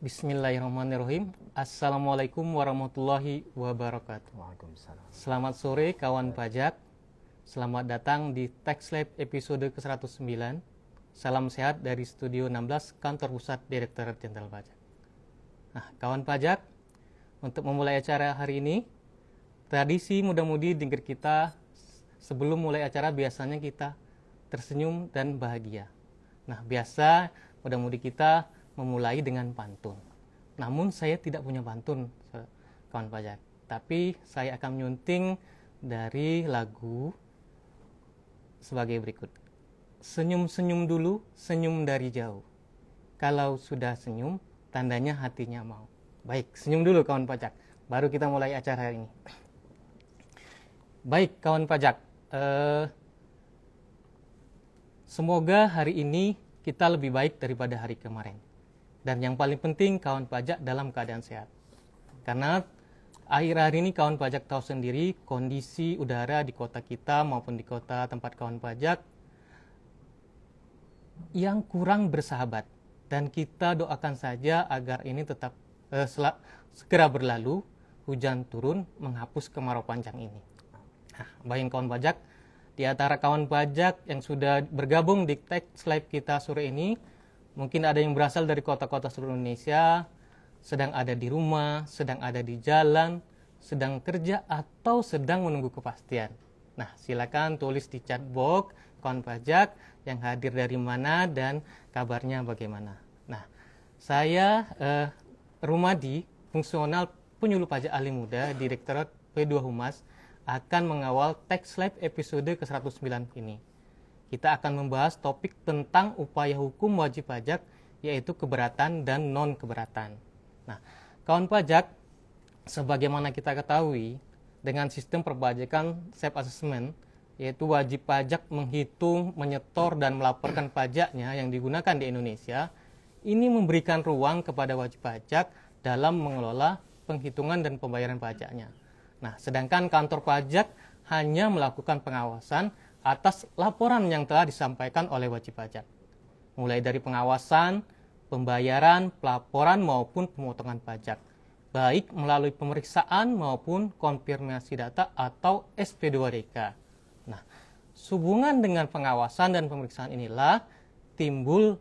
Bismillahirrahmanirrahim. Assalamualaikum warahmatullahi wabarakatuh. Waalaikumsalam. Selamat sore kawan pajak. Selamat datang di Tax Lab episode ke-109. Salam sehat dari Studio 16 Kantor Pusat Direktorat Jenderal Pajak. Nah, kawan pajak, untuk memulai acara hari ini, tradisi muda-mudi di negeri kita sebelum mulai acara biasanya kita tersenyum dan bahagia. Nah, biasa muda-mudi kita memulai dengan pantun. Namun saya tidak punya pantun, kawan pajak. Tapi saya akan menyunting dari lagu sebagai berikut. Senyum-senyum dulu, senyum dari jauh. Kalau sudah senyum, tandanya hatinya mau. Baik, senyum dulu kawan pajak. Baru kita mulai acara hari ini. Baik, kawan pajak. Semoga hari ini kita lebih baik daripada hari kemarin. Dan yang paling penting kawan pajak dalam keadaan sehat. Karena akhir-akhir ini kawan pajak tahu sendiri kondisi udara di kota kita maupun di kota tempat kawan pajak yang kurang bersahabat. Dan kita doakan saja agar ini tetap segera berlalu, hujan turun, menghapus kemarau panjang ini. Nah, baik kawan pajak, di antara kawan pajak yang sudah bergabung di Tax Lab kita sore ini, mungkin ada yang berasal dari kota-kota seluruh Indonesia, sedang ada di rumah, sedang ada di jalan, sedang kerja, atau sedang menunggu kepastian. Nah, silakan tulis di chat box kawan pajak yang hadir dari mana dan kabarnya bagaimana. Nah, saya Rumadi, fungsional penyuluh pajak ahli muda, Direktorat P2 Humas, akan mengawal Tax Lab episode ke-109 ini. Kita akan membahas topik tentang upaya hukum wajib pajak, yaitu keberatan dan non-keberatan. Nah, kawan pajak, sebagaimana kita ketahui, dengan sistem perpajakan self-assessment, yaitu wajib pajak menghitung, menyetor, dan melaporkan pajaknya yang digunakan di Indonesia, ini memberikan ruang kepada wajib pajak dalam mengelola penghitungan dan pembayaran pajaknya. Nah, sedangkan kantor pajak hanya melakukan pengawasan atas laporan yang telah disampaikan oleh wajib pajak. Mulai dari pengawasan, pembayaran, pelaporan maupun pemotongan pajak. Baik melalui pemeriksaan maupun konfirmasi data atau SP2DK. Nah, sehubungan dengan pengawasan dan pemeriksaan inilah timbul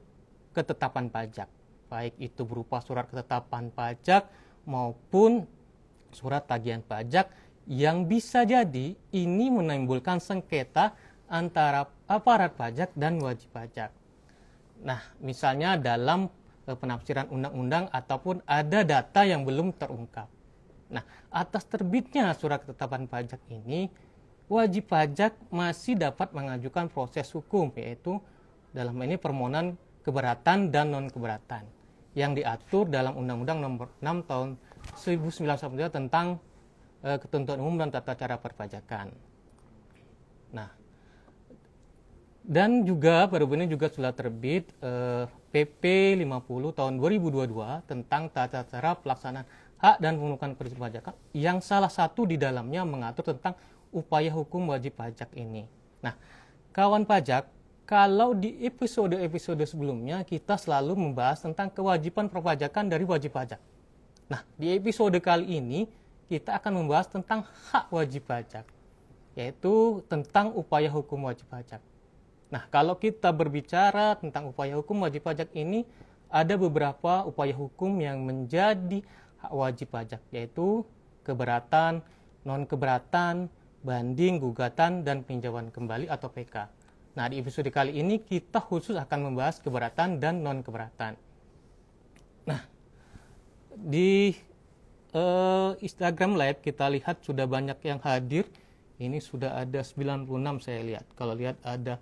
ketetapan pajak. Baik itu berupa surat ketetapan pajak maupun surat tagihan pajak yang bisa jadi ini menimbulkan sengketa antara aparat pajak dan wajib pajak. Nah, misalnya dalam penafsiran undang-undang ataupun ada data yang belum terungkap. Nah, atas terbitnya surat ketetapan pajak ini, wajib pajak masih dapat mengajukan proses hukum, yaitu dalam ini permohonan keberatan dan non-keberatan yang diatur dalam Undang-Undang Nomor 6 Tahun 1993 tentang Ketentuan Umum dan Tata Cara Perpajakan. Nah, dan juga baru-baru ini juga sudah terbit PP 50 tahun 2022 tentang tata cara pelaksanaan hak dan pemungutan perpajakan yang salah satu di dalamnya mengatur tentang upaya hukum wajib pajak ini. Nah, kawan pajak, kalau di episode-episode sebelumnya kita selalu membahas tentang kewajiban perpajakan dari wajib pajak. Nah, di episode kali ini kita akan membahas tentang hak wajib pajak, yaitu tentang upaya hukum wajib pajak. Nah, kalau kita berbicara tentang upaya hukum wajib pajak ini, ada beberapa upaya hukum yang menjadi hak wajib pajak, yaitu keberatan, non-keberatan, banding, gugatan, dan peninjauan kembali atau PK. Nah, di episode kali ini kita khusus akan membahas keberatan dan non-keberatan. Nah, di Instagram Live kita lihat sudah banyak yang hadir. Ini sudah ada 96 saya lihat. Kalau lihat ada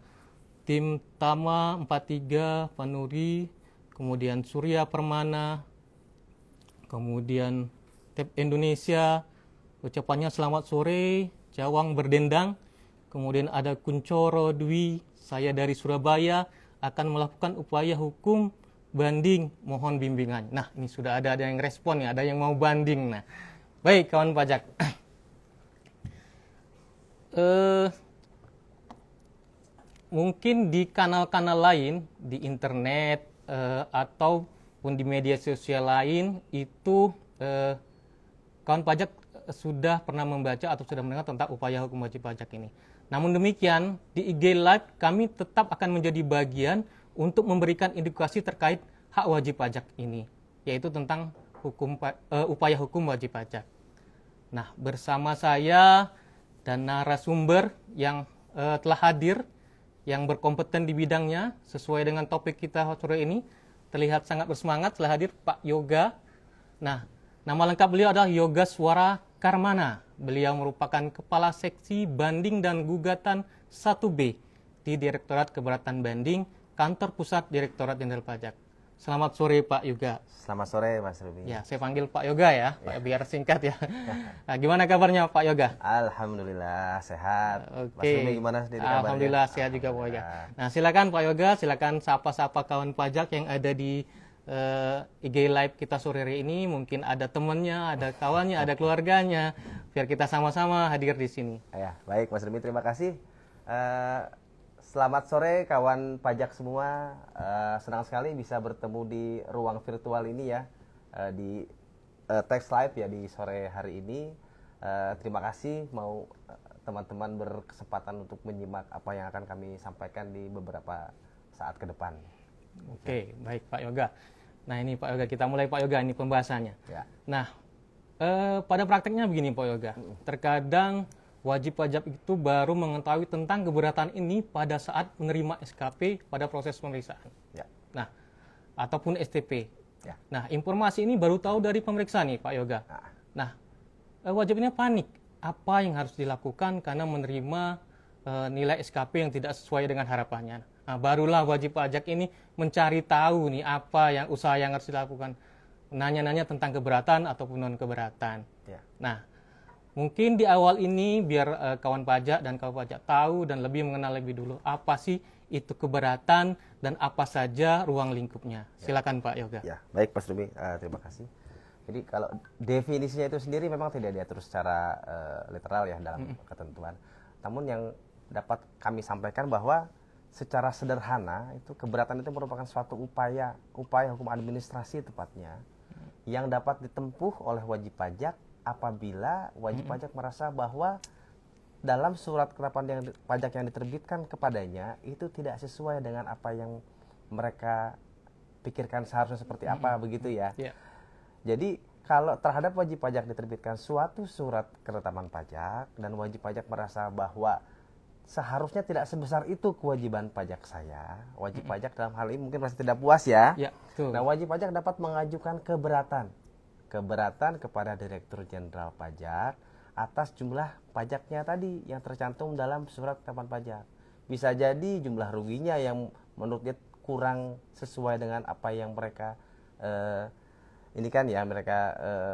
tim Tama 43, Panuri, kemudian Surya Permana, kemudian Tap Indonesia, ucapannya selamat sore, Jawang Berdendang, kemudian ada Kuncoro Dwi, saya dari Surabaya, akan melakukan upaya hukum banding, mohon bimbingan. Nah, ini sudah ada yang respon ya, ada yang mau banding. Nah, baik kawan pajak. Mungkin di kanal-kanal lain, di internet, atau pun di media sosial lain itu kawan pajak sudah pernah membaca atau sudah mendengar tentang upaya hukum wajib pajak ini. Namun demikian, di IG Live kami tetap akan menjadi bagian untuk memberikan edukasi terkait hak wajib pajak ini, yaitu tentang upaya hukum wajib pajak. Nah, bersama saya dan narasumber yang telah hadir, yang berkompeten di bidangnya, sesuai dengan topik kita sore ini, terlihat sangat bersemangat telah hadir Pak Yoga. Nah, nama lengkap beliau adalah Yogaswara Karmana. Beliau merupakan Kepala Seksi Banding dan Gugatan 1B di Direktorat Keberatan Banding, Kantor Pusat Direktorat Jenderal Pajak. Selamat sore Pak Yoga. Selamat sore Mas Ruby. Ya, saya panggil Pak Yoga ya, Pak, biar singkat ya. Nah, gimana kabarnya Pak Yoga? Alhamdulillah sehat. Oke. Mas Ruby gimana sendiri kabarnya? Alhamdulillah sehat juga Pak Yoga. Nah, silakan Pak Yoga, silakan sapa-sapa kawan pajak yang ada di IG Live kita sore hari ini. Mungkin ada temannya, ada kawannya, ada keluarganya, biar kita sama-sama hadir di sini. Ya, baik Mas Ruby, terima kasih. Selamat sore kawan pajak semua. Senang sekali bisa bertemu di ruang virtual ini ya, di Text Live ya di sore hari ini. Terima kasih mau teman-teman berkesempatan untuk menyimak apa yang akan kami sampaikan di beberapa saat ke depan. Oke, baik Pak Yoga. Nah ini Pak Yoga, kita mulai Pak Yoga, ini pembahasannya. Ya. Nah, pada prakteknya begini Pak Yoga, terkadang wajib pajak itu baru mengetahui tentang keberatan ini pada saat menerima SKP pada proses pemeriksaan. Ya. Nah, ataupun STP. Ya. Nah, informasi ini baru tahu dari pemeriksa nih Pak Yoga. Nah, wajibnya panik. Apa yang harus dilakukan karena menerima nilai SKP yang tidak sesuai dengan harapannya. Nah, barulah wajib pajak ini mencari tahu nih apa yang usaha yang harus dilakukan. Nanya-nanya tentang keberatan ataupun non keberatan. Ya. Nah, mungkin di awal ini biar kawan pajak dan kawan pajak tahu dan lebih mengenal lebih dulu apa sih itu keberatan dan apa saja ruang lingkupnya. Silakan Pak Yoga. Ya, baik Mas Ruby, terima kasih. Jadi kalau definisinya itu sendiri memang tidak diatur secara literal ya dalam ketentuan. Namun yang dapat kami sampaikan bahwa secara sederhana itu keberatan itu merupakan suatu upaya hukum administrasi tepatnya yang dapat ditempuh oleh wajib pajak apabila wajib pajak merasa bahwa dalam surat ketetapan pajak yang diterbitkan kepadanya itu tidak sesuai dengan apa yang mereka pikirkan seharusnya seperti apa begitu ya. Yeah. Jadi kalau terhadap wajib pajak diterbitkan suatu surat ketetapan pajak dan wajib pajak merasa bahwa seharusnya tidak sebesar itu kewajiban pajak saya, wajib pajak dalam hal ini mungkin masih tidak puas ya. Nah, wajib pajak dapat mengajukan keberatan kepada Direktur Jenderal Pajak atas jumlah pajaknya tadi yang tercantum dalam surat ketetapan pajak. Bisa jadi jumlah ruginya yang menurut dia kurang sesuai dengan apa yang mereka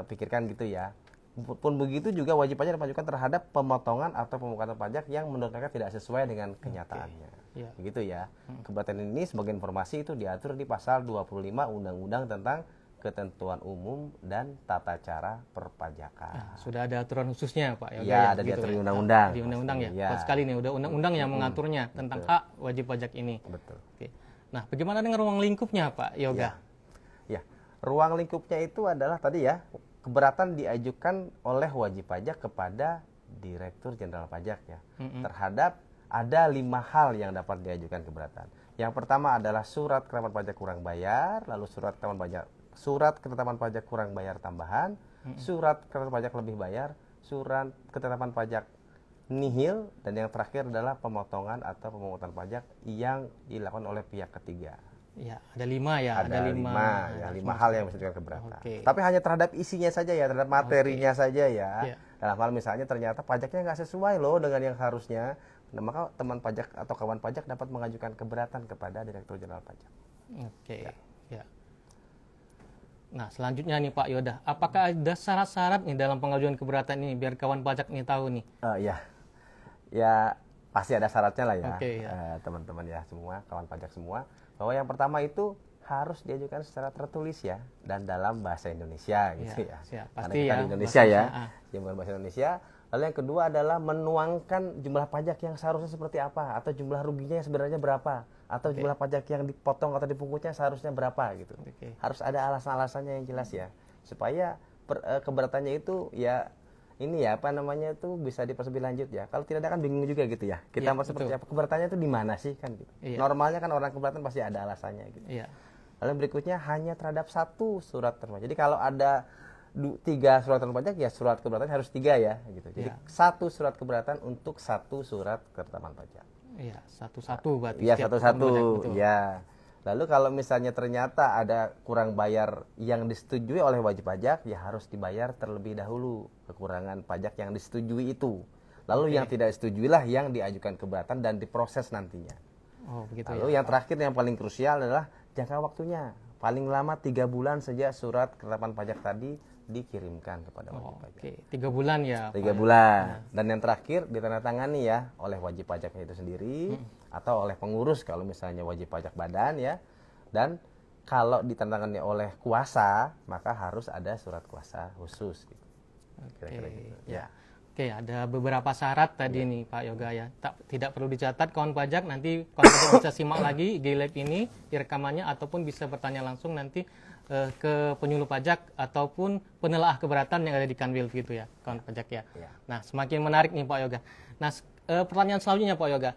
pikirkan gitu ya. Pun begitu juga wajib pajak mengajukan terhadap pemotongan atau pemungkatan pajak yang menurut mereka tidak sesuai dengan kenyataannya. Begitu ya. Keberatan ini sebagai informasi itu diatur di pasal 25 Undang-Undang tentang Ketentuan Umum dan Tata Cara Perpajakan. Nah, sudah ada aturan khususnya Pak Yoga. Ya, ada diatur di undang-undang. Di undang-undang ya. Kuat sekali nih, udah undang-undang yang mengaturnya tentang hak wajib pajak ini. Betul. Oke. Nah, bagaimana dengan ruang lingkupnya Pak Yoga? Ya. Ruang lingkupnya itu adalah tadi ya, keberatan diajukan oleh wajib pajak kepada Direktur Jenderal Pajak ya. Terhadap ada 5 hal yang dapat diajukan keberatan. Yang pertama adalah surat ketetapan pajak kurang bayar, lalu surat ketetapan pajak kurang bayar tambahan, surat ketetapan pajak lebih bayar, surat ketetapan pajak nihil, dan yang terakhir adalah pemotongan atau pemungutan pajak yang dilakukan oleh pihak ketiga. Ya, ada 5 ya. Ada 5 hal yang bisa diajukan keberatan. Tapi hanya terhadap isinya saja ya, terhadap materinya saja ya. Dalam hal misalnya ternyata pajaknya nggak sesuai loh dengan yang seharusnya, nah, maka teman pajak atau kawan pajak dapat mengajukan keberatan kepada Direktur Jenderal Pajak. Ya. Nah, selanjutnya nih Pak Yoga, apakah ada syarat-syarat nih dalam pengajuan keberatan ini biar kawan pajak nih tahu nih? Ya pasti ada syaratnya lah ya, teman-teman ya semua, kawan pajak semua. Bahwa yang pertama itu harus diajukan secara tertulis ya dan dalam bahasa Indonesia gitu ya. Pasti ya. Di Indonesia ya, yang bahasa Indonesia. Lalu yang kedua adalah menuangkan jumlah pajak yang seharusnya seperti apa atau jumlah ruginya sebenarnya berapa. atau jumlah pajak yang dipotong atau dipungutnya seharusnya berapa gitu. Harus ada alasan-alasannya yang jelas ya, supaya keberatannya itu ya ini ya apa namanya itu bisa dipersebi lanjut ya. Kalau tidak ada kan bingung juga gitu ya. Kita mau seperti apa, keberatannya itu di mana sih kan gitu. Normalnya kan orang keberatan pasti ada alasannya gitu. Lalu berikutnya hanya terhadap satu surat terima. Jadi kalau ada 3 surat terima pajak ya surat keberatan harus 3 ya gitu. Jadi satu surat keberatan untuk satu surat ketetapan pajak. Iya, satu-satu berarti. Iya, satu-satu. Ya. Lalu kalau misalnya ternyata ada kurang bayar yang disetujui oleh wajib pajak, ya harus dibayar terlebih dahulu kekurangan pajak yang disetujui itu. Lalu yang tidak disetujui lah yang diajukan keberatan dan diproses nantinya. Oh, begitu. Lalu yang terakhir yang paling krusial adalah jangka waktunya. Paling lama 3 bulan sejak surat ketetapan pajak tadi dikirimkan kepada wajib pajak. 3 bulan ya. 3 bulan. Dan yang terakhir ditandatangani ya oleh wajib pajaknya itu sendiri atau oleh pengurus kalau misalnya wajib pajak badan ya. Dan kalau ditandatangani oleh kuasa maka harus ada surat kuasa khusus gitu. Kira-kira gitu. Ya. Oke, ada beberapa syarat tadi nih Pak Yoga ya. Tidak perlu dicatat kawan pajak, nanti kawan pajak bisa simak lagi IG Live ini di rekamannya ataupun bisa bertanya langsung nanti ke penyuluh pajak ataupun penelaah keberatan yang ada di Kanwil gitu ya, kawan pajak ya. Nah, semakin menarik nih Pak Yoga. Nah, pertanyaan selanjutnya Pak Yoga.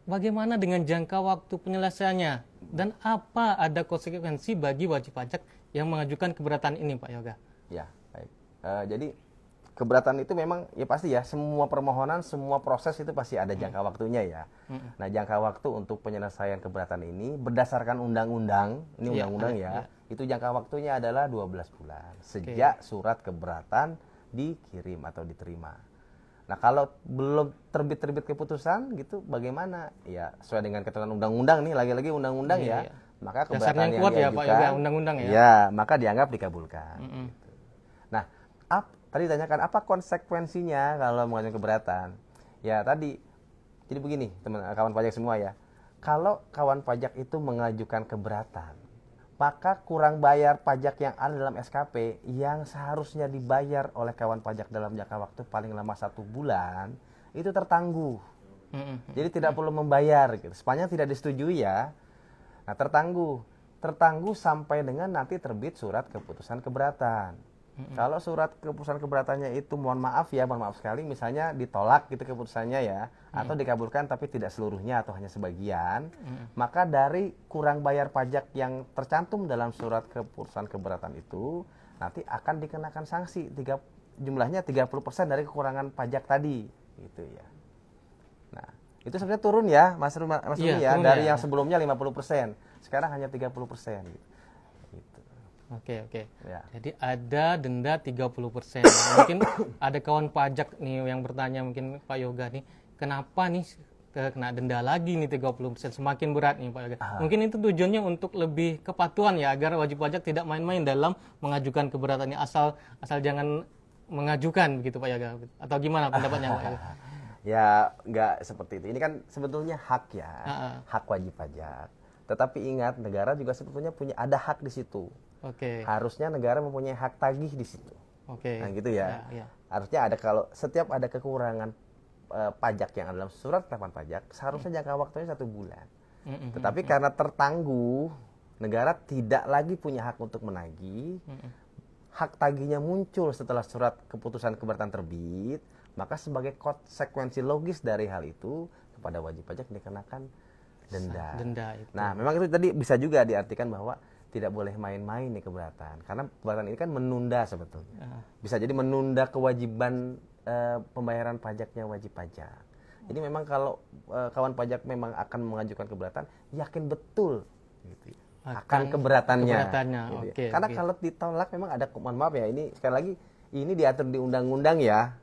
Bagaimana dengan jangka waktu penyelesaiannya dan apa ada konsekuensi bagi wajib pajak yang mengajukan keberatan ini Pak Yoga? Ya, baik. Jadi keberatan itu memang ya pasti ya semua permohonan, semua proses itu pasti ada jangka waktunya ya. Nah, jangka waktu untuk penyelesaian keberatan ini berdasarkan undang-undang, ini undang-undang itu jangka waktunya adalah 12 bulan sejak surat keberatan dikirim atau diterima. Nah, kalau belum terbit keputusan gitu bagaimana? Ya, sesuai dengan ketentuan undang-undang nih, lagi-lagi undang-undang ya. Maka keberatan yang diajukan, ya Pak Yoga, undang-undang ya. Ya, maka dianggap dikabulkan. Gitu. Nah, tadi ditanyakan apa konsekuensinya kalau mengajukan keberatan? Ya tadi, jadi begini teman kawan pajak semua ya. Kalau kawan pajak itu mengajukan keberatan, maka kurang bayar pajak yang ada dalam SKP yang seharusnya dibayar oleh kawan pajak dalam jangka waktu paling lama 1 bulan itu tertangguh. Jadi tidak perlu membayar gitu. Sepanjang tidak disetujui ya. Nah, tertangguh sampai dengan nanti terbit surat keputusan keberatan. Kalau surat keputusan keberatannya itu mohon maaf sekali misalnya ditolak gitu keputusannya ya atau dikabulkan tapi tidak seluruhnya atau hanya sebagian, maka dari kurang bayar pajak yang tercantum dalam surat keputusan keberatan itu nanti akan dikenakan sanksi jumlahnya 30% dari kekurangan pajak tadi gitu ya. Nah, itu sebenarnya turun ya Mas Rumi ya dari yang sebelumnya 50%, sekarang hanya 30% gitu. Oke. Ya. Jadi ada denda 30%. Mungkin ada kawan pajak nih yang bertanya mungkin Pak Yoga nih, kenapa nih kena denda lagi nih 30%, semakin berat nih Pak Yoga. Mungkin itu tujuannya untuk lebih kepatuhan ya, agar wajib pajak tidak main-main dalam mengajukan keberatannya, asal jangan mengajukan begitu Pak Yoga. Atau gimana pendapatnya Pak Yoga? Ya nggak seperti itu. Ini kan sebetulnya hak ya, hak wajib pajak. Tetapi ingat negara juga sebetulnya ada hak di situ. Harusnya negara mempunyai hak tagih di situ. Nah gitu ya. Harusnya ada kalau setiap ada kekurangan pajak yang ada dalam surat ketetapan pajak, seharusnya jangka waktunya 1 bulan. Tetapi karena tertangguh, negara tidak lagi punya hak untuk menagih. Hak tagihnya muncul setelah surat keputusan keberatan terbit, maka sebagai konsekuensi logis dari hal itu kepada wajib pajak dikenakan denda itu. Nah, memang itu tadi bisa juga diartikan bahwa tidak boleh main-main nih keberatan, karena keberatan ini kan menunda sebetulnya. Bisa jadi menunda kewajiban pembayaran pajaknya wajib pajak. Jadi memang kalau kawan pajak memang akan mengajukan keberatan, yakin betul gitu ya, akan keberatannya. Gitu ya. Karena kalau ditolak memang ada, mohon maaf ya, ini sekali lagi ini diatur di undang-undang ya,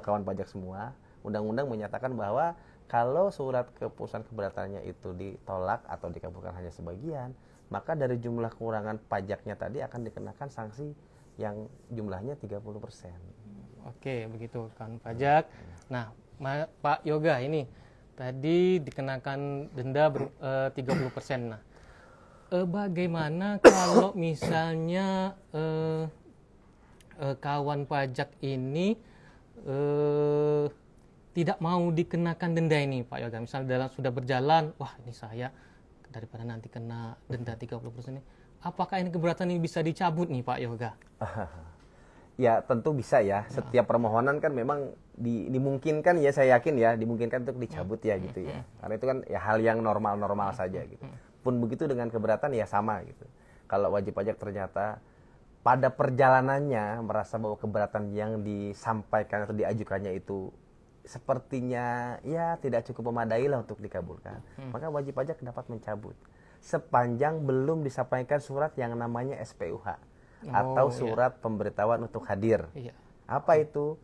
kawan pajak semua. Undang-undang menyatakan bahwa kalau surat keputusan keberatannya itu ditolak atau dikabulkan hanya sebagian, maka dari jumlah kekurangan pajaknya tadi akan dikenakan sanksi yang jumlahnya 30%. Oke, begitu kan pajak. Nah, Pak Yoga ini tadi dikenakan denda 30%. Nah, bagaimana kalau misalnya kawan pajak ini tidak mau dikenakan denda ini Pak Yoga? Misalnya dalam sudah berjalan, wah ini saya daripada nanti kena denda 30% ini, apakah ini keberatan ini bisa dicabut nih Pak Yoga? Ya tentu bisa ya. Setiap permohonan kan memang dimungkinkan ya, saya yakin ya dimungkinkan untuk dicabut ya gitu ya. Karena itu kan ya hal yang normal-normal saja gitu. Pun begitu dengan keberatan ya sama gitu. Kalau wajib pajak ternyata pada perjalanannya merasa bahwa keberatan yang disampaikan atau diajukannya itu sepertinya ya tidak cukup memadai lah untuk dikabulkan, maka wajib pajak dapat mencabut sepanjang belum disampaikan surat yang namanya SPUH atau surat pemberitahuan untuk hadir. Apa itu?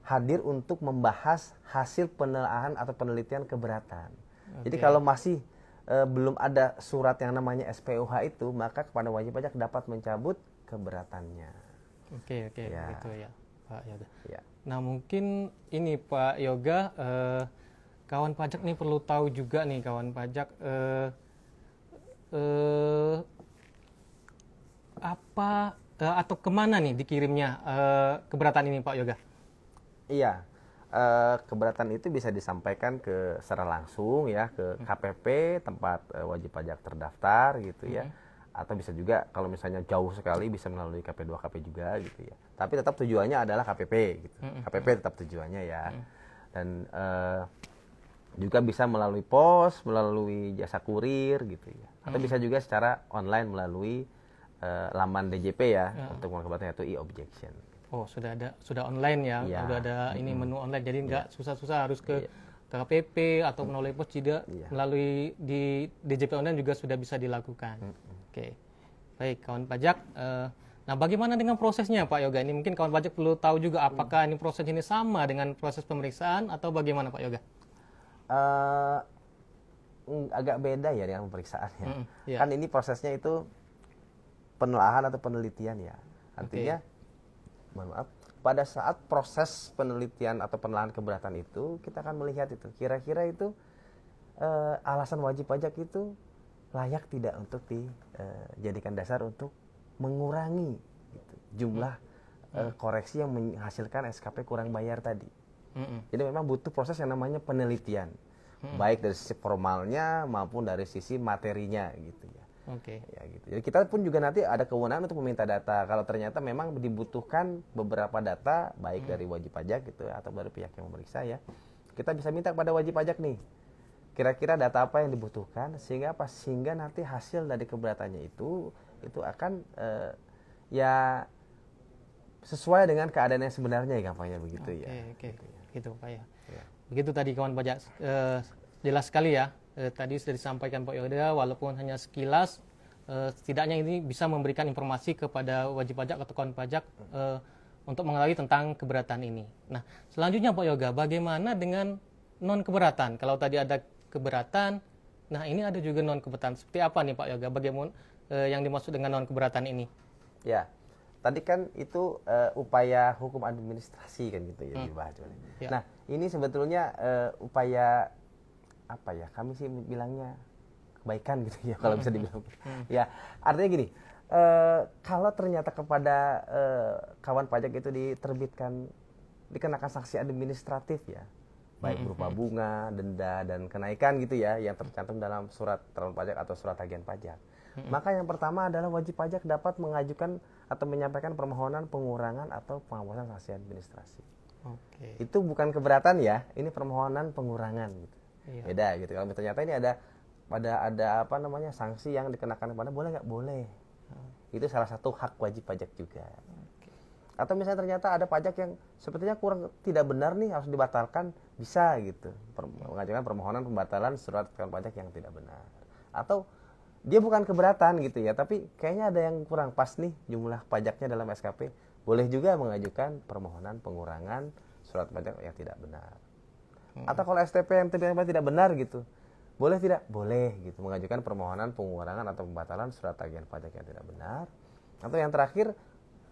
Hadir untuk membahas hasil penelaahan atau penelitian keberatan. Jadi kalau masih belum ada surat yang namanya SPUH itu, maka kepada wajib pajak dapat mencabut keberatannya. Oke, gitu ya Pak Yoga. Ya. Nah mungkin ini Pak Yoga, kawan pajak nih perlu tahu juga nih kawan pajak, apa atau kemana nih dikirimnya keberatan ini Pak Yoga? Iya, keberatan itu bisa disampaikan secara langsung ya ke KPP tempat wajib pajak terdaftar gitu ya. Atau bisa juga kalau misalnya jauh sekali bisa melalui KP2KP juga gitu ya. Tapi tetap tujuannya adalah KPP gitu. KPP tetap tujuannya ya. Dan juga bisa melalui pos, melalui jasa kurir gitu ya. Atau bisa juga secara online melalui laman DJP ya untuk mengakibatkan yaitu e-objection. Oh, sudah online ya. Sudah ada ini menu online, jadi nggak susah-susah harus ke KPP atau melalui pos, tidak melalui di DJP online juga sudah bisa dilakukan. Oke, baik kawan pajak. Nah, bagaimana dengan prosesnya Pak Yoga? Ini mungkin kawan pajak perlu tahu juga apakah ini proses ini sama dengan proses pemeriksaan atau bagaimana Pak Yoga? Agak beda ya dengan pemeriksaan ya. Kan ini prosesnya itu penelaahan atau penelitian ya. Artinya, mohon maaf, pada saat proses penelitian atau penelaahan keberatan itu kita akan melihat itu kira-kira itu alasan wajib pajak itu layak tidak untuk dijadikan dasar untuk mengurangi gitu, jumlah koreksi yang menghasilkan SKP kurang bayar tadi. Jadi memang butuh proses yang namanya penelitian, baik dari sisi formalnya maupun dari sisi materinya gitu ya. Ya, gitu. Jadi kita pun juga nanti ada kewenangan untuk meminta data kalau ternyata memang dibutuhkan beberapa data baik dari wajib pajak gitu atau dari pihak yang memeriksa ya. Kita bisa minta kepada wajib pajak nih, kira-kira data apa yang dibutuhkan sehingga nanti hasil dari keberatannya itu akan ya sesuai dengan keadaan yang sebenarnya ya gampangnya begitu ya. Gitu Pak ya. Begitu tadi kawan pajak, jelas sekali ya. Tadi sudah disampaikan Pak Yoga, walaupun hanya sekilas, setidaknya ini bisa memberikan informasi kepada wajib pajak atau kawan pajak untuk mengetahui tentang keberatan ini. Nah, selanjutnya Pak Yoga, bagaimana dengan non keberatan? Kalau tadi ada keberatan, nah ini ada juga non keberatan. Seperti apa nih Pak Yoga? Bagaimana yang dimaksud dengan non keberatan ini? Ya, tadi kan itu upaya hukum administrasi kan gitu ya dibahas. Nah, ini sebetulnya upaya apa ya? Kami sih bilangnya kebaikan gitu ya kalau bisa dibilang. Ya, artinya gini, kalau ternyata kepada kawan pajak itu dikenakan sanksi administratif ya, baik berupa bunga, denda, dan kenaikan gitu ya, yang tercantum dalam surat terangan pajak atau surat tagihan pajak. Maka yang pertama adalah wajib pajak dapat mengajukan atau menyampaikan permohonan pengurangan atau penghapusan sanksi administrasi. Itu bukan keberatan ya, ini permohonan pengurangan gitu. Beda gitu. Kalau ternyata ini ada apa namanya sanksi yang dikenakan kepada, boleh nggak? Boleh. Itu salah satu hak wajib pajak juga. Atau misalnya ternyata ada pajak yang sepertinya kurang tidak benar nih, harus dibatalkan, bisa gitu. Mengajukan permohonan pembatalan surat terangan pajak yang tidak benar. Atau dia bukan keberatan gitu ya, tapi kayaknya ada yang kurang pas nih jumlah pajaknya dalam SKP. Boleh juga mengajukan permohonan pengurangan surat pajak yang tidak benar. Atau kalau STP yang tidak benar gitu, boleh tidak? Boleh gitu, mengajukan permohonan pengurangan atau pembatalan surat tagihan pajak yang tidak benar. Atau yang terakhir,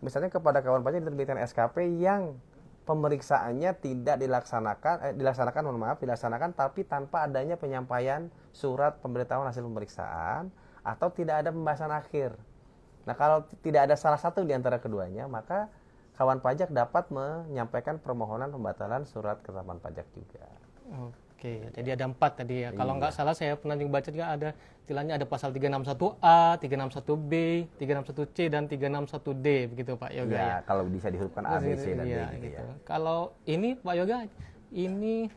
misalnya kepada kawan pajak diterbitkan SKP yang pemeriksaannya tidak dilaksanakan tapi tanpa adanya penyampaian surat pemberitahuan hasil pemeriksaan atau tidak ada pembahasan akhir. Nah, kalau tidak ada salah satu di antara keduanya, maka kawan pajak dapat menyampaikan permohonan pembatalan surat ketetapan pajak juga. Oke, jadi ada 4 tadi ya. Kalau nggak Iya. salah saya pernah juga baca juga ada istilahnya ada pasal 361A, 361B, 361C dan 361D begitu Pak Yoga ya. Ya, kalau bisa dihurufkan A, B, C, dan D Iya, gitu ya. Kalau ini Pak Yoga, ini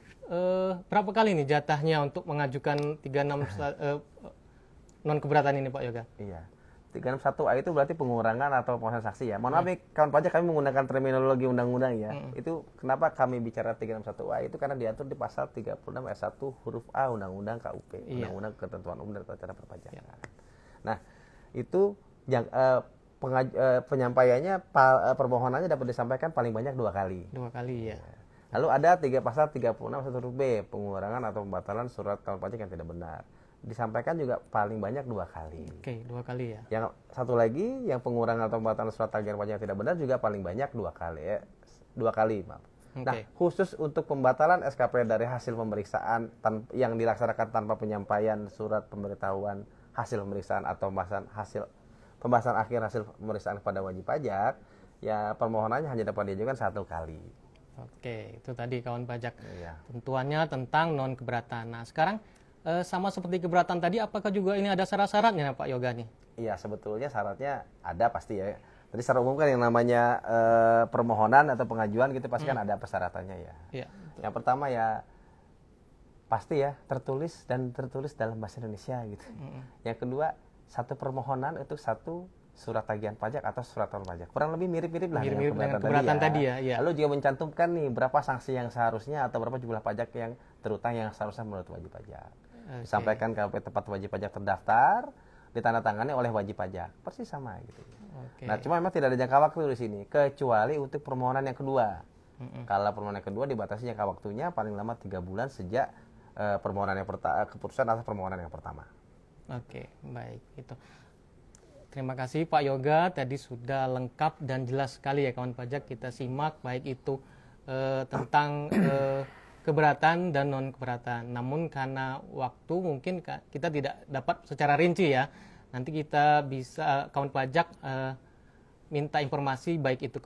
berapa kali nih jatahnya untuk mengajukan 36 non keberatan ini Pak Yoga? Iya. 361A itu berarti pengurangan atau pengurangan saksi ya. Mohon maaf nih, kawan pajak, kami menggunakan terminologi undang-undang ya. Itu kenapa kami bicara 361A itu karena diatur di pasal 36 ayat 1 huruf A Undang-Undang KUP, Iya. Undang-Undang Ketentuan Umum dan Tata Cara Perpajakan. Ya. Nah, itu yang penyampaiannya permohonannya dapat disampaikan paling banyak 2 kali. 2 kali ya. Lalu ada pasal 36 ayat 1 huruf B, pengurangan atau pembatalan surat kawan pajak yang tidak benar. Disampaikan juga paling banyak 2 kali. Oke, 2 kali ya. Yang satu lagi, yang pengurangan atau pembatalan surat tagihan pajak yang tidak benar juga paling banyak 2 kali ya. 2 kali, maaf. Nah, Oke. khusus untuk pembatalan SKP dari hasil pemeriksaan yang dilaksanakan tanpa penyampaian surat pemberitahuan hasil pemeriksaan atau pembahasan akhir hasil pemeriksaan kepada wajib pajak, ya permohonannya hanya dapat diajukan 1 kali. Oke, itu tadi kawan pajak. Iya. Tentuannya tentang non keberatan. Nah, sekarang sama seperti keberatan tadi, apakah juga ini ada syarat-syaratnya Pak Yoga nih? Iya, sebetulnya syaratnya ada pasti ya. Tadi secara umum kan yang namanya permohonan atau pengajuan gitu pasti kan ada persyaratannya ya. Iya. Yang pertama ya pasti ya tertulis dalam bahasa Indonesia gitu. Yang kedua, satu permohonan itu satu surat tagihan pajak atau surat tahunan pajak. Kurang lebih mirip-mirip lah Mirip-mirip dengan keberatan tadi ya. Iya. Lalu juga mencantumkan nih berapa sanksi yang seharusnya atau berapa jumlah pajak yang terutang yang seharusnya menurut wajib pajak. Oke. Disampaikan ke tempat wajib pajak terdaftar, ditandatangani oleh wajib pajak. Persis sama gitu. Oke. Nah, cuma memang tidak ada jangka waktu di sini, kecuali untuk permohonan yang kedua. Kalau permohonan yang kedua dibatasi jangka waktunya paling lama 3 bulan sejak permohonan yang keputusan atas permohonan yang pertama. Oke, baik itu. Terima kasih Pak Yoga, tadi sudah lengkap dan jelas sekali ya kawan pajak kita simak baik itu tentang keberatan dan non keberatan. Namun karena waktu mungkin kita tidak dapat secara rinci ya. Nanti kita bisa kawan pajak minta informasi baik itu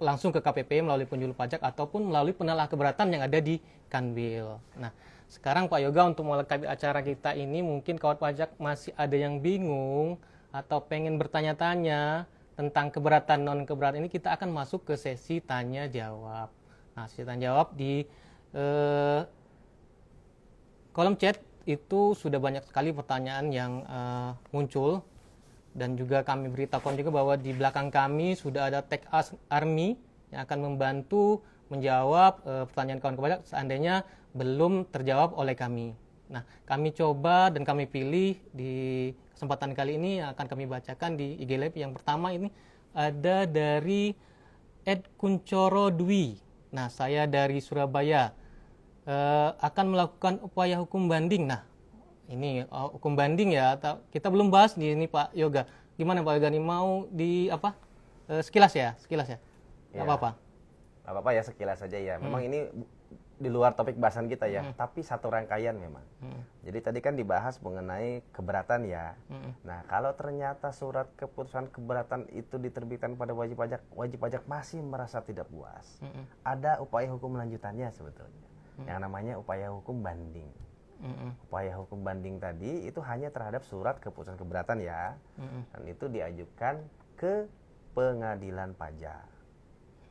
langsung ke KPP melalui penjuru pajak ataupun melalui penalah keberatan yang ada di Kanwil. Nah, sekarang Pak Yoga untuk melengkapi acara kita ini mungkin kawan pajak masih ada yang bingung atau pengen bertanya-tanya tentang keberatan non keberatan ini, kita akan masuk ke sesi tanya jawab. Nah, sesi tanya jawab di kolom chat itu sudah banyak sekali pertanyaan yang muncul, dan juga kami beritahukan juga bahwa di belakang kami sudah ada Tech Us Army yang akan membantu menjawab pertanyaan kawan pajak seandainya belum terjawab oleh kami. Nah, kami coba dan kami pilih di kesempatan kali ini yang akan kami bacakan di IG Live. Yang pertama ini ada dari Ed Kuncoro Dwi. Nah, saya dari Surabaya akan melakukan upaya hukum banding. Nah, ini hukum banding ya, kita belum bahas nih ini Pak Yoga. Gimana Pak Yoga nih, mau di apa? Sekilas ya? Ya. Nggak apa-apa. Nggak apa-apa ya, sekilas saja ya. Memang ini di luar topik bahasan kita ya, tapi satu rangkaian memang. Jadi tadi kan dibahas mengenai keberatan ya. Nah, kalau ternyata surat keputusan keberatan itu diterbitkan pada wajib pajak masih merasa tidak puas, ada upaya hukum lanjutannya sebetulnya, yang namanya upaya hukum banding. Upaya hukum banding tadi itu hanya terhadap surat keputusan keberatan ya, dan itu diajukan ke pengadilan pajak.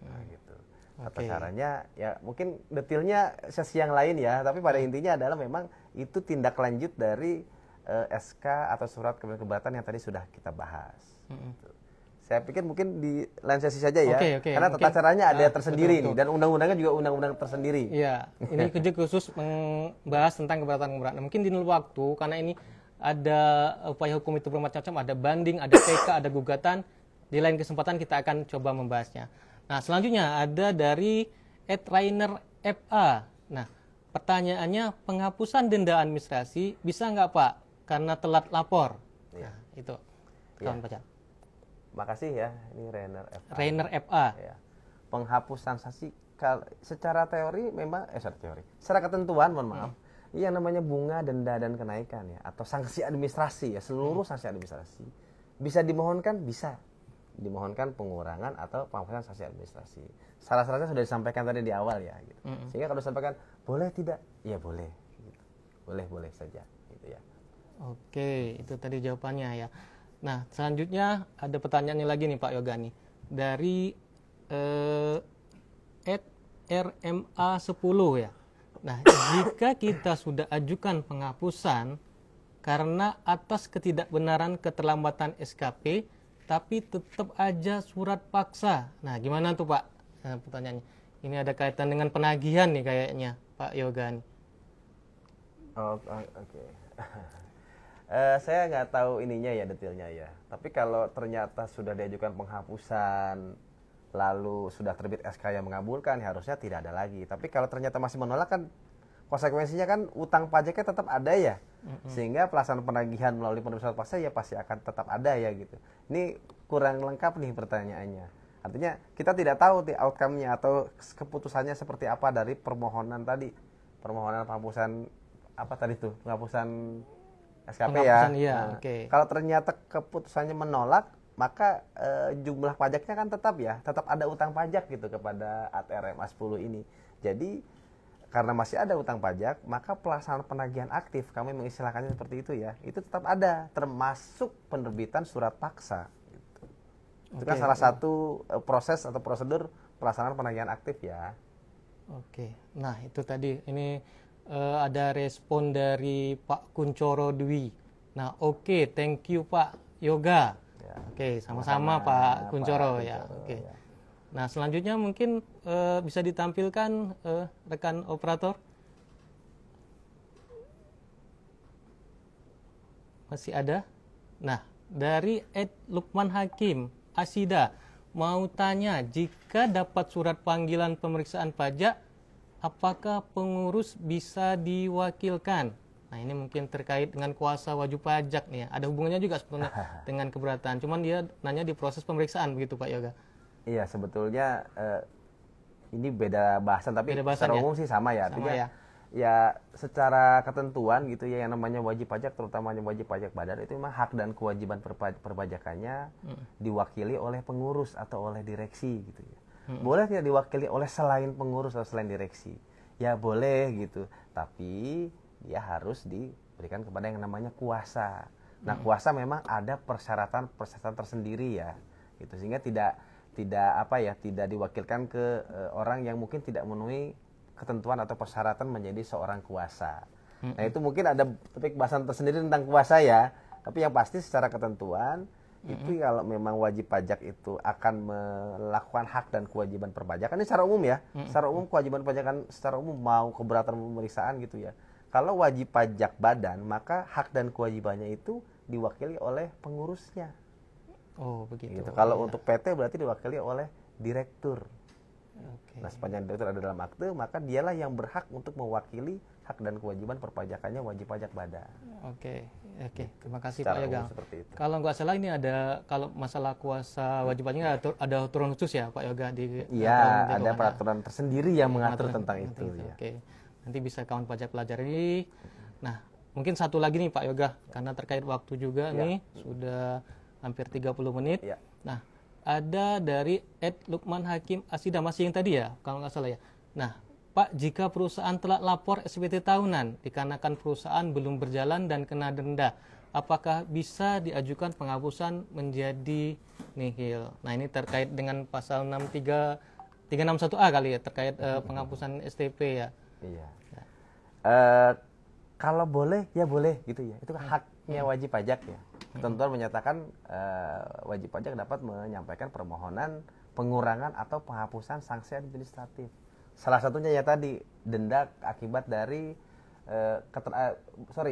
Nah, gitu. Tata caranya ya mungkin detailnya sesi yang lain ya, tapi pada intinya adalah memang itu tindak lanjut dari SK atau surat keberatan yang tadi sudah kita bahas. Gitu. Saya pikir mungkin di lain sesi saja ya, karena tata caranya ada tersendiri nih, dan undang-undangnya juga undang-undang tersendiri. Iya, ini khusus membahas tentang keberatan. Mungkin di lain waktu, karena ini ada upaya hukum itu bermacam-macam, ada banding, ada PK, ada gugatan. Di lain kesempatan kita akan coba membahasnya. Nah, selanjutnya ada dari @rainer FA. Nah, pertanyaannya, penghapusan denda administrasi bisa nggak Pak karena telat lapor? Ya. Nah, itu kawan pajak. Makasih ya, ini Rainer FA. Ya. Penghapusan sanksi secara teori memang secara ketentuan mohon maaf, yang namanya bunga, denda dan kenaikan ya, atau sanksi administrasi ya, seluruh sanksi administrasi bisa dimohonkan, bisa. dimohonkan pengurangan atau penghapusan sanksi administrasi. Syarat-syaratnya sudah disampaikan tadi di awal ya, gitu. Sehingga kalau disampaikan boleh tidak, ya boleh, gitu. Boleh saja, gitu ya. Oke, itu tadi jawabannya ya. Nah, selanjutnya ada pertanyaannya lagi nih Pak Yoga nih. Dari @RMA10 ya. Nah, jika kita sudah ajukan penghapusan karena atas ketidakbenaran keterlambatan SKP, tapi tetap aja surat paksa. Nah, gimana tuh Pak? Nah, pertanyaannya. Ini ada kaitan dengan penagihan nih kayaknya Pak Yoga nih. Oke. Saya nggak tahu ininya ya, detailnya ya. Tapi kalau ternyata sudah diajukan penghapusan, lalu sudah terbit SK yang mengabulkan, ya harusnya tidak ada lagi. Tapi kalau ternyata masih menolak kan, konsekuensinya kan utang pajaknya tetap ada ya. Sehingga pelaksanaan penagihan melalui penerbitan surat paksa ya pasti akan tetap ada ya gitu. Ini kurang lengkap nih pertanyaannya. Artinya kita tidak tahu outcome-nya atau keputusannya seperti apa dari permohonan tadi. Permohonan penghapusan apa tadi tuh? Penghapusan SKP ya. Iya, Nah, oke. kalau ternyata keputusannya menolak, maka jumlah pajaknya kan tetap ada utang pajak gitu kepada RMA 10 ini. Jadi karena masih ada utang pajak, maka pelaksanaan penagihan aktif, kami mengistilahkannya seperti itu ya, itu tetap ada, termasuk penerbitan surat paksa. Gitu. Itu kan salah satu proses atau prosedur pelaksanaan penagihan aktif ya. Oke, nah itu tadi ini ada respon dari Pak Kuncoro Dwi. Nah oke, thank you Pak Yoga. Ya. Oke, sama-sama Pak Kuncoro ya. Oke. Ya. Nah selanjutnya mungkin bisa ditampilkan rekan operator. Masih ada? Nah dari Lukman Hakim Asida mau tanya, jika dapat surat panggilan pemeriksaan pajak, apakah pengurus bisa diwakilkan? Nah ini mungkin terkait dengan kuasa wajib pajak nih ya. Ada hubungannya juga sebetulnya dengan keberatan. Cuman dia nanya di proses pemeriksaan begitu Pak Yoga. Iya, sebetulnya ini beda bahasan, tapi Beda bahasan secara ya? umum sih sama ya. Sama Artinya ya? ya secara ketentuan gitu ya, yang namanya wajib pajak, terutamanya wajib pajak badan, itu memang hak dan kewajiban perpajakannya diwakili oleh pengurus atau oleh direksi gitu ya. Boleh tidak diwakili oleh selain pengurus atau selain direksi? Ya boleh gitu, tapi dia harus diberikan kepada yang namanya kuasa. Nah kuasa memang ada persyaratan tersendiri ya, gitu, sehingga tidak diwakilkan ke orang yang mungkin tidak memenuhi ketentuan atau persyaratan menjadi seorang kuasa. Nah itu mungkin ada topik bahasan tersendiri tentang kuasa ya. Tapi yang pasti secara ketentuan itu kalau memang wajib pajak itu akan melakukan hak dan kewajiban perpajakan, ini secara umum ya. Secara umum kewajiban perpajakan secara umum mau keberatan pemeriksaan gitu ya. Kalau wajib pajak badan, maka hak dan kewajibannya itu diwakili oleh pengurusnya. Oh begitu. Gitu. Kalau untuk PT berarti diwakili oleh direktur. Oke. Nah, sepanjang direktur ada dalam akte, maka dialah yang berhak untuk mewakili hak dan kewajiban perpajakannya wajib pajak badan. Oke. Terima kasih Secara Pak Yoga. umum seperti itu. Kalau nggak salah ini ada, kalau masalah kuasa wajib pajaknya ada aturan khusus ya Pak Yoga di. Iya, ada peraturan tersendiri yang mengatur tentang itu. Ya. Oke. Nanti bisa kawan pajak pelajari. Nah, mungkin satu lagi nih Pak Yoga, karena terkait waktu juga nih, sudah hampir 30 menit. Ya. Nah, ada dari Lukman Hakim Asida, masih yang tadi ya, kalau nggak salah ya. Nah, Pak, jika perusahaan telah lapor SPT tahunan dikarenakan perusahaan belum berjalan dan kena denda, apakah bisa diajukan penghapusan menjadi nihil? Nah, ini terkait dengan pasal 361A kali ya, terkait penghapusan STP ya. Iya. Kalau boleh, ya boleh gitu ya. Itu haknya wajib pajak ya. Ketentuan menyatakan wajib pajak dapat menyampaikan permohonan pengurangan atau penghapusan sanksi administratif. Salah satunya ya tadi, denda akibat dari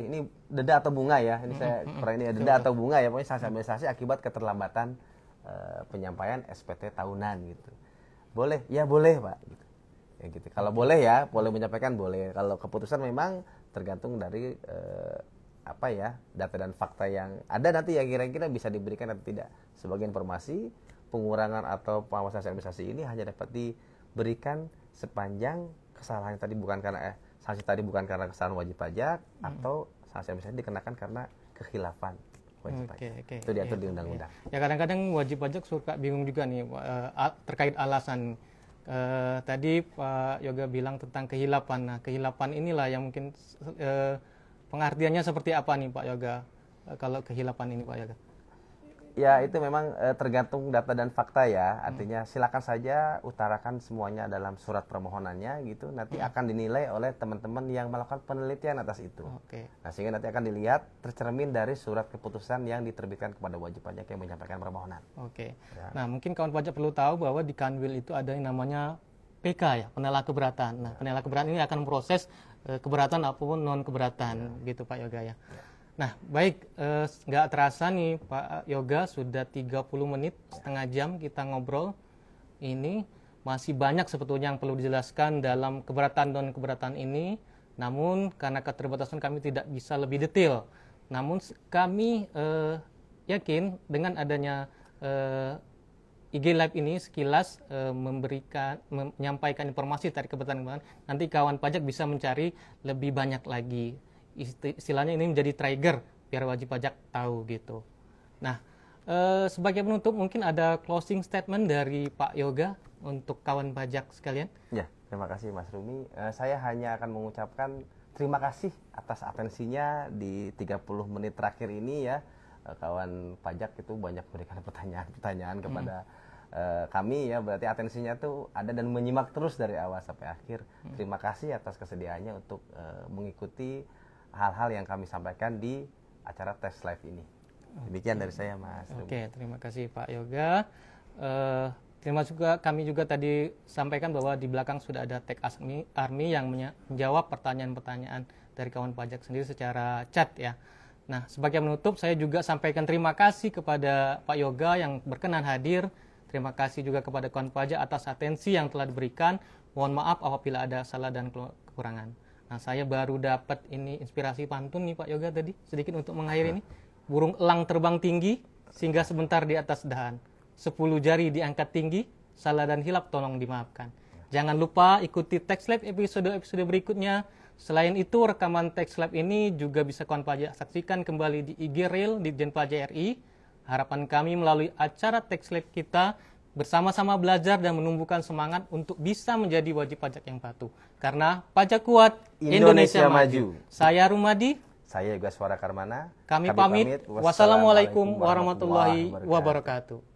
ini denda atau bunga ya. Ini saya kurang ini ya, denda atau bunga ya, pokoknya sanksi administrasi akibat keterlambatan penyampaian SPT tahunan gitu. Boleh? Ya boleh, Pak gitu. Ya gitu. Kalau boleh ya, boleh menyampaikan boleh. Kalau keputusan memang tergantung dari data dan fakta yang ada nanti ya, kira-kira bisa diberikan atau tidak. Sebagai informasi, pengurangan atau pengawasan administrasi ini hanya dapat diberikan sepanjang kesalahan tadi bukan karena sanksi tadi bukan karena kesalahan wajib pajak atau sanksi administrasi dikenakan karena kekhilafan. wajib Oke, pajak. oke. Itu diatur Iya, di undang-undang. Ya kadang-kadang wajib pajak suka bingung juga nih terkait alasan. Tadi Pak Yoga bilang tentang kehilapan. Nah, kehilapan inilah yang mungkin pengertiannya seperti apa nih Pak Yoga? Kalau kehilapan ini Pak Yoga? Ya itu memang tergantung data dan fakta ya. Artinya silakan saja utarakan semuanya dalam surat permohonannya gitu. Nanti akan dinilai oleh teman-teman yang melakukan penelitian atas itu. Oke. Nah sehingga nanti akan dilihat tercermin dari surat keputusan yang diterbitkan kepada wajib pajak yang menyampaikan permohonan. Oke. Ya. Nah, mungkin kawan pajak perlu tahu bahwa di Kanwil itu ada yang namanya PK ya, penela keberatan. Nah, penela keberatan ini akan memproses keberatan ataupun non keberatan gitu Pak Yoga ya. Nah, baik, nggak terasa nih Pak Yoga, sudah 30 menit, setengah jam kita ngobrol. Ini masih banyak sebetulnya yang perlu dijelaskan dalam keberatan dan keberatan ini. Namun karena keterbatasan kami tidak bisa lebih detail. Namun kami yakin dengan adanya IG Live ini sekilas menyampaikan informasi dari keberatan, nanti kawan pajak bisa mencari lebih banyak lagi. Istilahnya ini menjadi trigger biar wajib pajak tahu gitu. Nah, sebagai penutup mungkin ada closing statement dari Pak Yoga untuk kawan pajak sekalian. Ya, terima kasih Mas Rumi. Saya hanya akan mengucapkan terima kasih atas atensinya di 30 menit terakhir ini ya. Kawan pajak itu banyak memberikan pertanyaan-pertanyaan kepada kami ya, berarti atensinya tuh ada dan menyimak terus dari awal sampai akhir. Terima kasih atas kesediaannya untuk mengikuti hal-hal yang kami sampaikan di acara Tes Live ini. Demikian dari saya Mas Rumi. Oke, terima kasih Pak Yoga. Kami juga tadi sampaikan bahwa di belakang sudah ada Tech Army yang menjawab pertanyaan-pertanyaan dari kawan pajak sendiri secara chat ya. Nah, sebagai penutup saya juga sampaikan terima kasih kepada Pak Yoga yang berkenan hadir. Terima kasih juga kepada kawan pajak atas atensi yang telah diberikan. Mohon maaf apabila ada salah dan kekurangan. Nah, saya baru dapat ini inspirasi pantun nih Pak Yoga tadi, sedikit untuk mengakhiri ini. Burung elang terbang tinggi, singgah sebentar di atas dahan. 10 jari diangkat tinggi, salah dan hilap tolong dimaafkan. Jangan lupa ikuti Tech Lab episode-episode berikutnya. Selain itu, rekaman Tech Lab ini juga bisa kawan pajak saksikan kembali di IG Reel Ditjen Pajak RI. Harapan kami melalui acara Tech Lab kita bersama-sama belajar dan menumbuhkan semangat untuk bisa menjadi wajib pajak yang patuh. Karena pajak kuat, Indonesia maju. Saya Rumadi. Saya juga Suara Karmana. Kami pamit. Wassalamualaikum warahmatullahi wabarakatuh.